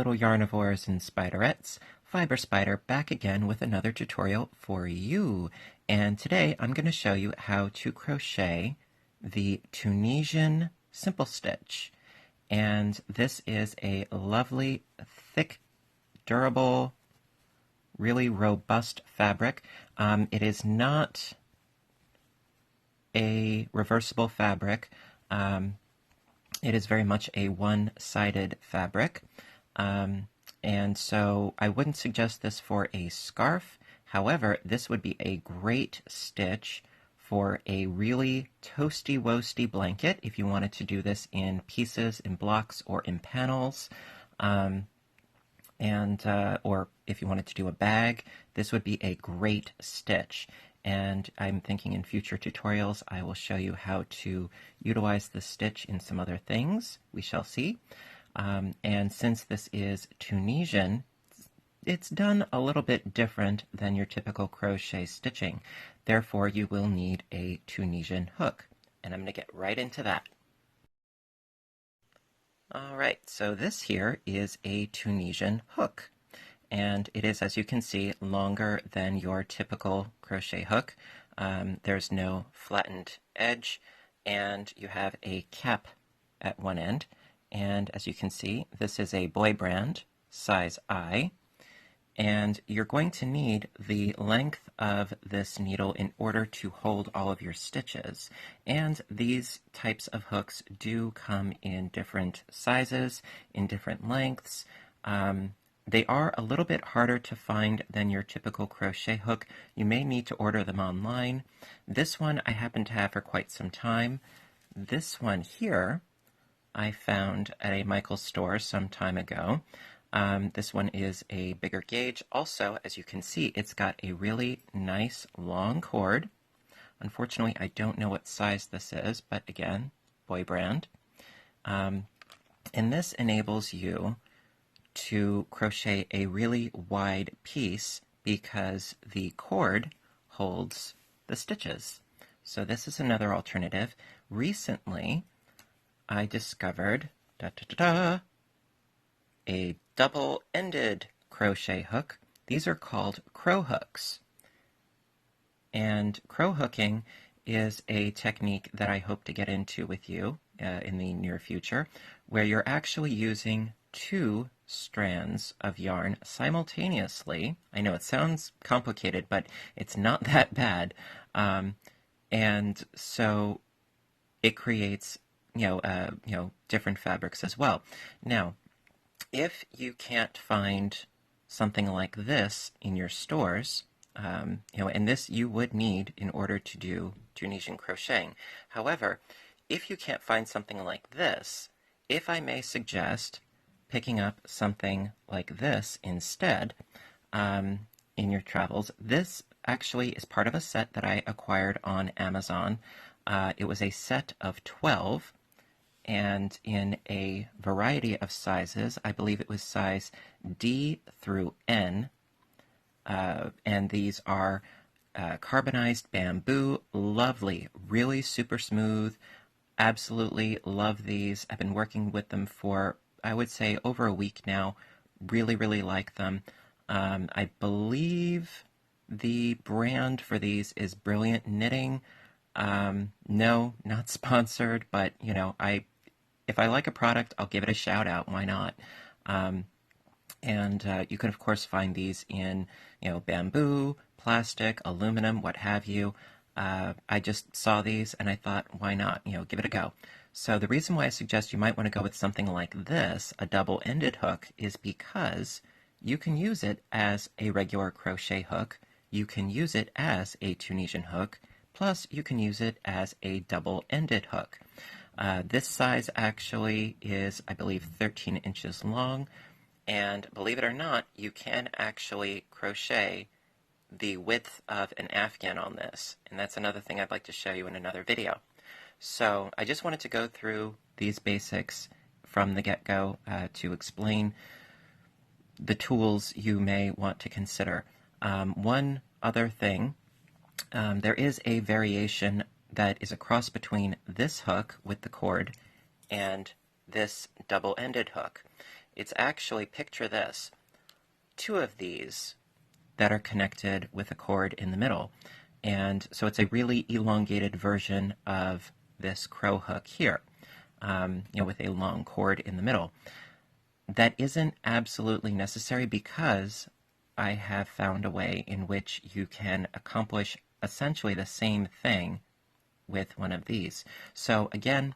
little yarnivores and spiderettes. Fiber Spider back again with another tutorial for you. And today I'm going to show you how to crochet the Tunisian simple stitch. And this is a lovely, thick, durable, really robust fabric. It is not a reversible fabric. It is very much a one-sided fabric. And so I wouldn't suggest this for a scarf. However, this would be a great stitch for a really toasty-woasty blanket if you wanted to do this in pieces, in blocks, or in panels. Or if you wanted to do a bag, this would be a great stitch. And I'm thinking in future tutorials I will show you how to utilize this stitch in some other things. We shall see. And since this is Tunisian, it's done a little bit different than your typical crochet stitching. Therefore, you will need a Tunisian hook. And I'm going to get right into that. Alright, so this here is a Tunisian hook. And it is, as you can see, longer than your typical crochet hook. There's no flattened edge, and you have a cap at one end. And as you can see, this is a boy brand, size I. And you're going to need the length of this needle in order to hold all of your stitches. And these types of hooks do come in different sizes, in different lengths. They are a little bit harder to find than your typical crochet hook. You may need to order them online. This one I happen to have for quite some time. This one here I found at a Michael's store some time ago. This one is a bigger gauge. Also, as you can see, it's got a really nice long cord. Unfortunately, I don't know what size this is, but again, boy brand. And this enables you to crochet a really wide piece because the cord holds the stitches. So this is another alternative. Recently, I discovered a double-ended crochet hook. These are called crow hooks. And crow hooking is a technique that I hope to get into with you in the near future, where you're actually using two strands of yarn simultaneously. I know it sounds complicated, but it's not that bad. And so it creates, different fabrics as well. Now, if you can't find something like this in your stores, and this you would need in order to do Tunisian crocheting. However, if you can't find something like this, if I may suggest picking up something like this instead in your travels. This actually is part of a set that I acquired on Amazon. It was a set of 12, and in a variety of sizes. I believe it was size D through N, and these are carbonized bamboo. Lovely, really super smooth. Absolutely love these. I've been working with them for, I would say, over a week now. Really, really like them. I believe the brand for these is Brilliant Knitting. No, not sponsored, but, if I like a product, I'll give it a shout out. Why not? And you can, of course, find these in, bamboo, plastic, aluminum, what have you. I just saw these and I thought, why not? Give it a go. So the reason why I suggest you might want to go with something like this, a double-ended hook, is because you can use it as a regular crochet hook. You can use it as a Tunisian hook. Plus, you can use it as a double-ended hook. This size actually is, I believe, 13 inches long. And believe it or not, you can actually crochet the width of an afghan on this. And that's another thing I'd like to show you in another video. So I just wanted to go through these basics from the get-go to explain the tools you may want to consider. One other thing, there is a variation that is a cross between this hook with the cord and this double-ended hook. it's actually, picture this, two of these that are connected with a cord in the middle. And so it's a really elongated version of this crow hook here, with a long cord in the middle. That isn't absolutely necessary because I have found a way in which you can accomplish essentially the same thing with one of these. So again,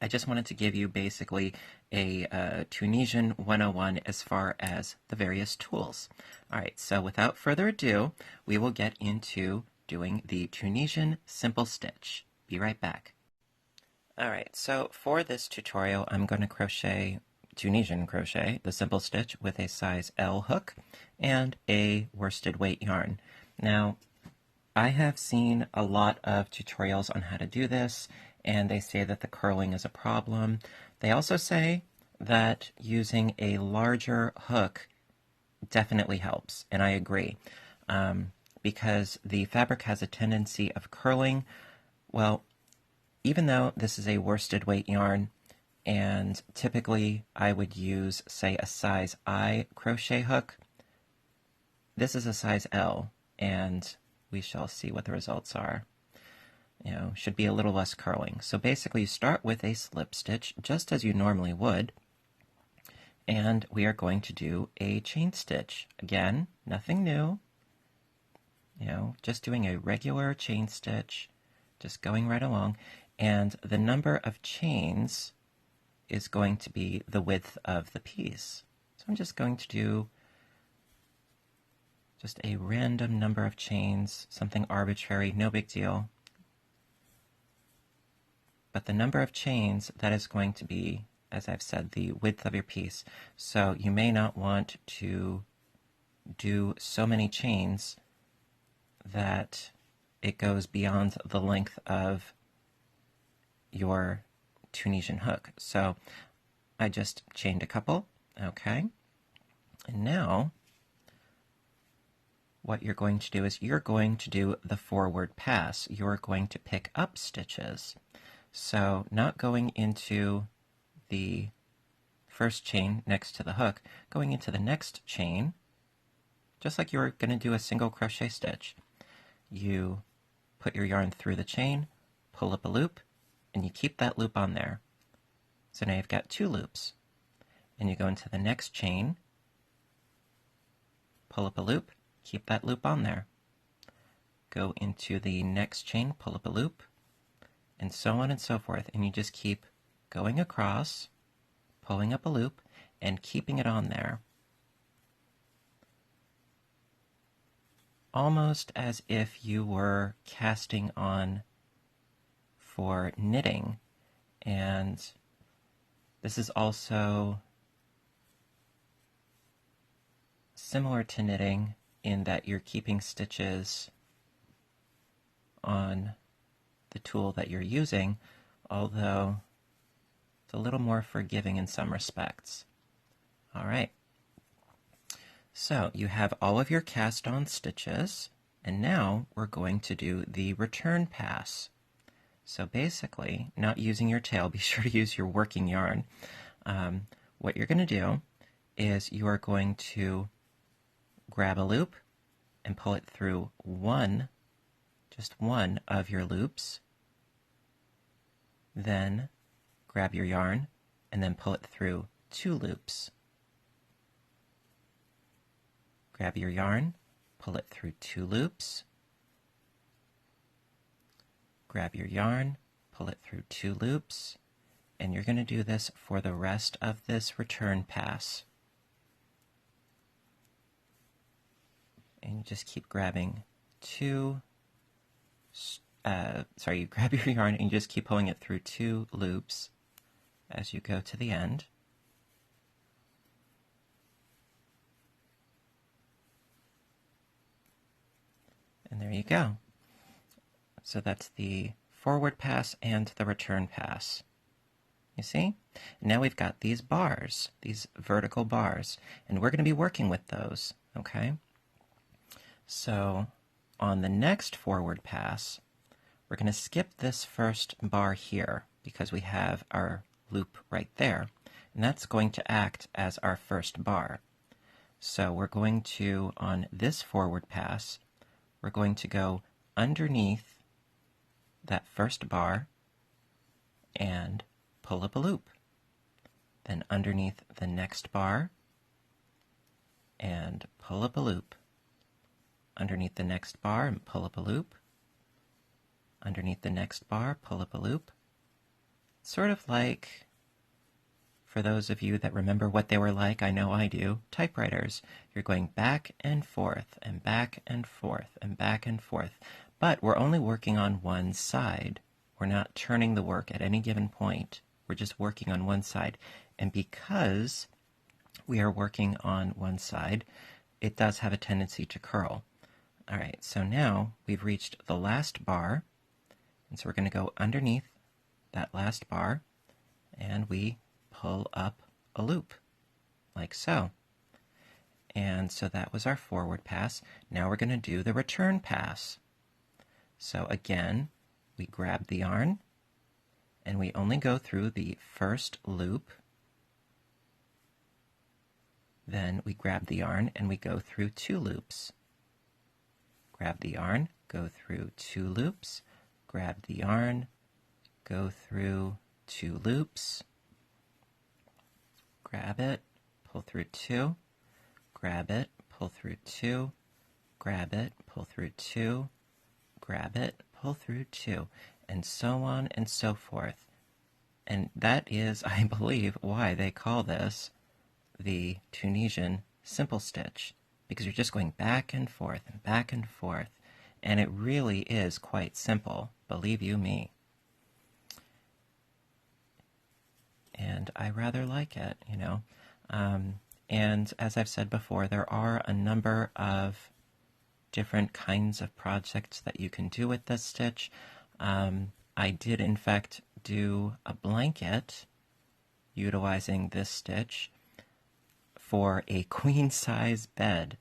I just wanted to give you basically a Tunisian 101 as far as the various tools. All right, so without further ado, we will get into doing the Tunisian simple stitch. Be right back. All right, so for this tutorial, I'm going to crochet Tunisian crochet, the simple stitch, with a size L hook and a worsted weight yarn. Now, I have seen a lot of tutorials on how to do this, and they say that the curling is a problem. They also say that using a larger hook definitely helps, and I agree, because the fabric has a tendency of curling. Well, even though this is a worsted weight yarn, and typically I would use, say, a size I crochet hook, this is a size L, and we shall see what the results are. Should be a little less curling. So basically you start with a slip stitch, just as you normally would, and we are going to do a chain stitch. Again, nothing new, just doing a regular chain stitch, just going right along, and the number of chains is going to be the width of the piece. So I'm just going to do just a random number of chains, something arbitrary, no big deal. But the number of chains, that is going to be, as I've said, the width of your piece. So you may not want to do so many chains that it goes beyond the length of your Tunisian hook. So I just chained a couple, okay? And now what you're going to do is you're going to do the forward pass. You're going to pick up stitches. So not going into the first chain next to the hook, going into the next chain, just like you were going to do a single crochet stitch. You put your yarn through the chain, pull up a loop, and you keep that loop on there. So now you've got two loops. And you go into the next chain, pull up a loop, keep that loop on there. Go into the next chain, pull up a loop, and so on and so forth. And you just keep going across, pulling up a loop, and keeping it on there. Almost as if you were casting on for knitting. And this is also similar to knitting in that you're keeping stitches on the tool that you're using, although it's a little more forgiving in some respects. All right. So you have all of your cast on stitches, and now we're going to do the return pass. So basically, not using your tail, be sure to use your working yarn. What you're going to do is you are going to grab a loop and pull it through just one of your loops. Then grab your yarn and then pull it through two loops. Grab your yarn, pull it through two loops. Grab your yarn, pull it through two loops, and you're going to do this for the rest of this return pass. And you just keep grabbing you grab your yarn and you just keep pulling it through two loops as you go to the end. And there you go. So that's the forward pass and the return pass. You see? Now we've got these bars, these vertical bars, and we're going to be working with those, okay? So on the next forward pass, we're going to skip this first bar here because we have our loop right there. and that's going to act as our first bar. So we're going to, on this forward pass, we're going to go underneath that first bar and pull up a loop. Then underneath the next bar and pull up a loop. Underneath the next bar and pull up a loop. Underneath the next bar, pull up a loop. Sort of like, for those of you that remember what they were like, I know I do, typewriters. You're going back and forth and back and forth and back and forth. But we're only working on one side. We're not turning the work at any given point. We're just working on one side. And because we are working on one side, it does have a tendency to curl. All right, so now we've reached the last bar. And so we're going to go underneath that last bar, and we pull up a loop, like so. And so that was our forward pass. Now we're going to do the return pass. So again, we grab the yarn, and we only go through the first loop. Then we grab the yarn, and we go through 2 loops. Grab the yarn, go through 2 loops. Grab the yarn, go through 2 loops. Grab it, pull through 2. Grab it, pull through 2. Grab it, pull through 2. Grab it, pull through 2, and so on and so forth. And that is, I believe, why they call this the Tunisian simple stitch, because you're just going back and forth and back and forth, and it really is quite simple, believe you me. And I rather like it, you know. And as I've said before, there are a number of different kinds of projects that you can do with this stitch. I did, in fact, do a blanket utilizing this stitch for a queen-size bed,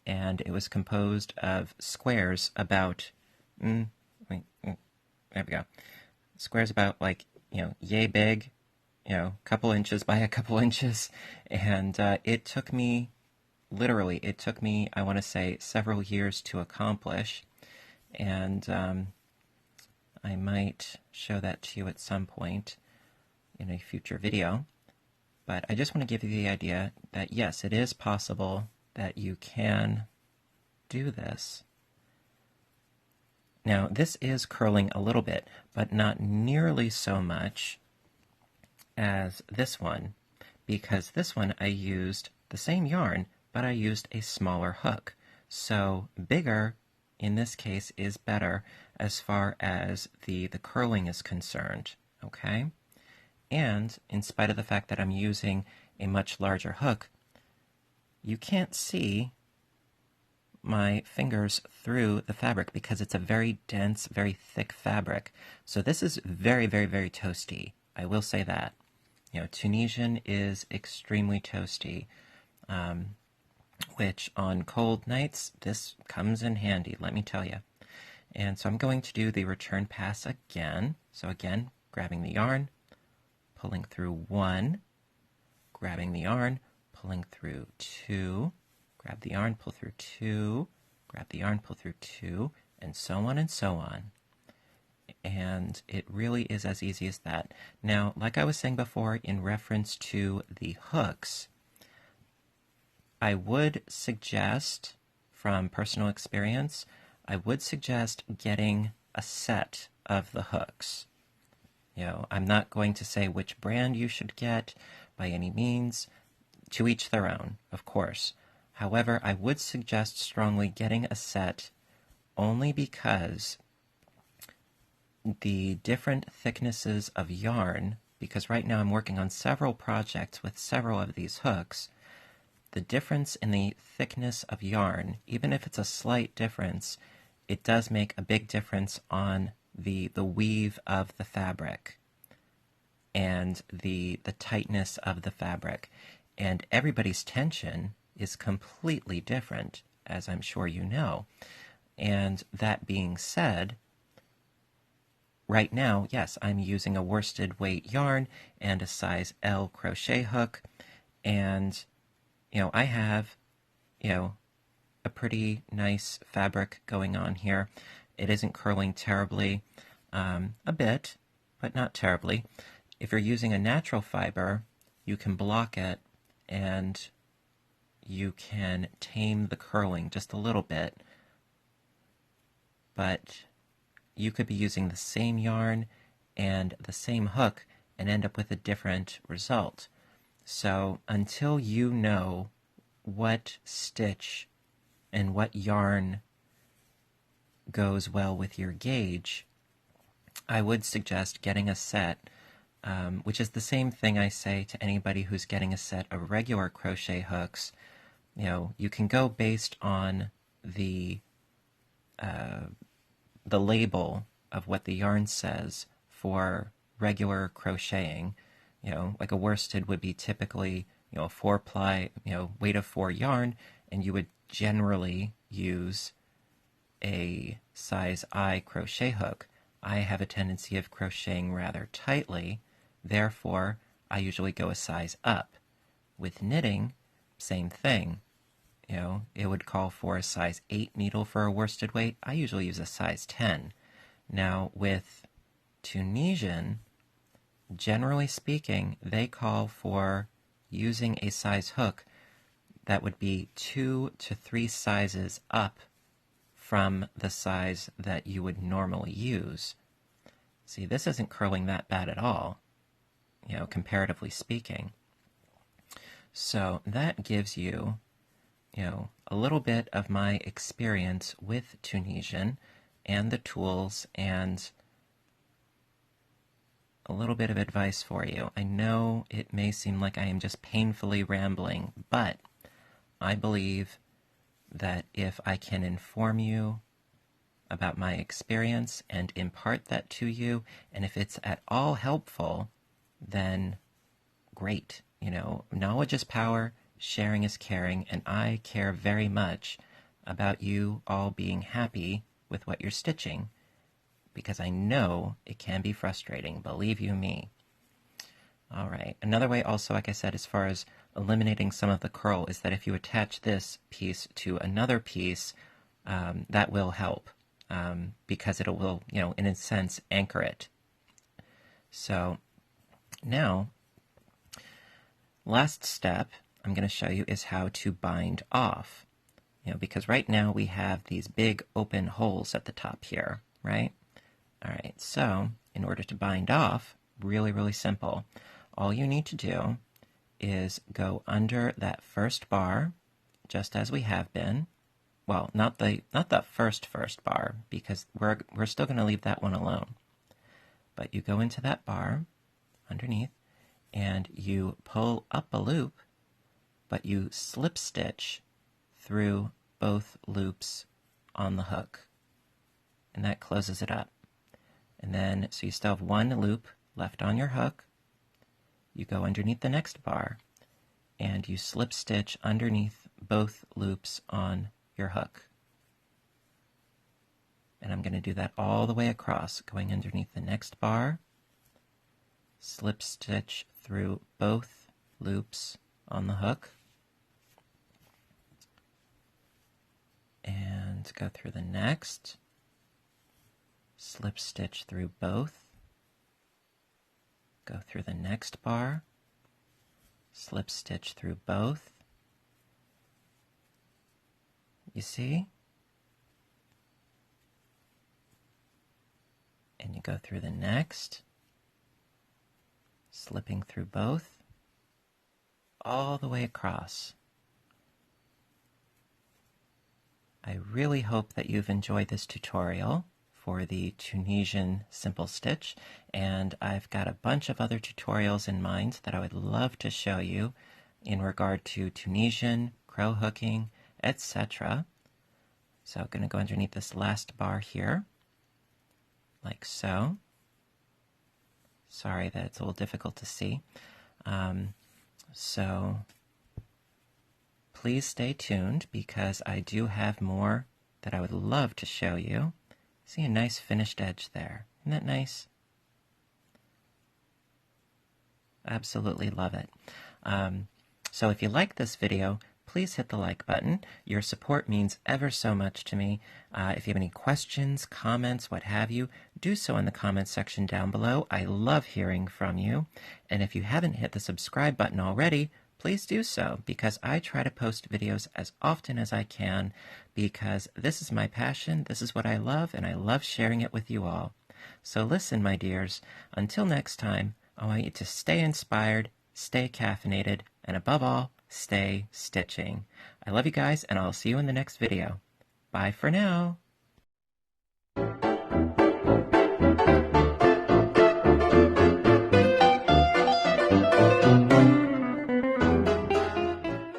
and it was composed of squares about, there we go, squares about, like, you know, yay big, you know, a couple inches by a couple inches, and it took me, literally, it took me, I want to say, several years to accomplish, and I might show that to you at some point in a future video. But I just want to give you the idea that, yes, it is possible that you can do this. Now, this is curling a little bit, but not nearly so much as this one, because this one I used the same yarn, but I used a smaller hook. So bigger, in this case, is better as far as the curling is concerned, okay? And in spite of the fact that I'm using a much larger hook, you can't see my fingers through the fabric because it's a very dense, very thick fabric. So this is very, very, very toasty. I will say that. You know, Tunisian is extremely toasty, which on cold nights, this comes in handy, let me tell you. And so I'm going to do the return pass again. So again, grabbing the yarn, pulling through 1, grabbing the yarn, pulling through 2, grab the yarn, pull through 2, grab the yarn, pull through 2, and so on and so on. And it really is as easy as that. Now, like I was saying before in reference to the hooks, I would suggest, from personal experience, I would suggest getting a set of the hooks. You know, I'm not going to say which brand you should get by any means, to each their own, of course. However, I would suggest strongly getting a set only because the different thicknesses of yarn, because right now I'm working on several projects with several of these hooks, the difference in the thickness of yarn, even if it's a slight difference, it does make a big difference on the weave of the fabric and the tightness of the fabric. And everybody's tension is completely different, as I'm sure you know. And that being said, right now, yes, I'm using a worsted weight yarn and a size L crochet hook, and I have a pretty nice fabric going on here. It isn't curling terribly, a bit, but not terribly. If you're using a natural fiber, you can block it and you can tame the curling just a little bit, but you could be using the same yarn and the same hook and end up with a different result. So until you know what stitch and what yarn goes well with your gauge, I would suggest getting a set, which is the same thing I say to anybody who's getting a set of regular crochet hooks. You can go based on the label of what the yarn says for regular crocheting. Like a worsted would be typically, a 4-ply, weight of 4 yarn, and you would generally use a size I crochet hook. I have a tendency of crocheting rather tightly, therefore I usually go a size up. With knitting, same thing. It would call for a size 8 needle for a worsted weight. I usually use a size 10. Now with Tunisian, generally speaking, they call for using a size hook that would be 2 to 3 sizes up from the size that you would normally use. See, this isn't curling that bad at all, comparatively speaking. So that gives you, a little bit of my experience with Tunisian and the tools and a little bit of advice for you. I know it may seem like I am just painfully rambling, but I believe that if I can inform you about my experience and impart that to you, and if it's at all helpful, then great. Knowledge is power, sharing is caring, and I care very much about you all being happy with what you're stitching, because I know it can be frustrating, believe you me. All right, another way also, like I said, as far as eliminating some of the curl, is that if you attach this piece to another piece, that will help, because it will, in a sense, anchor it. So now, last step I'm going to show you is how to bind off. Because right now we have these big open holes at the top here, right? All right, so in order to bind off, really, really simple. All you need to do is go under that first bar, just as we have been. Well, not the first bar, because we're still going to leave that one alone. But you go into that bar underneath, and you pull up a loop, but you slip stitch through both loops on the hook, and that closes it up. And then, so you still have one loop left on your hook. You go underneath the next bar, and you slip stitch underneath both loops on your hook. And I'm going to do that all the way across, going underneath the next bar, slip stitch through both loops on the hook, and go through the next, slip stitch through both, go through the next bar, slip stitch through both. You see? And you go through the next, slipping through both, all the way across. I really hope that you've enjoyed this tutorial for the Tunisian simple stitch, and I've got a bunch of other tutorials in mind that I would love to show you in regard to Tunisian, crow hooking, etc. So I'm going to go underneath this last bar here, like so. Sorry that it's a little difficult to see. So please stay tuned, because I do have more that I would love to show you. See a nice finished edge there. Isn't that nice? Absolutely love it. So if you like this video, please hit the like button. Your support means ever so much to me. If you have any questions, comments, what have you, do so in the comments section down below. I love hearing from you. And if you haven't hit the subscribe button already, please do so, because I try to post videos as often as I can, because this is my passion, this is what I love, and I love sharing it with you all. So listen, my dears, until next time, I want you to stay inspired, stay caffeinated, and above all, stay stitching. I love you guys, and I'll see you in the next video. Bye for now.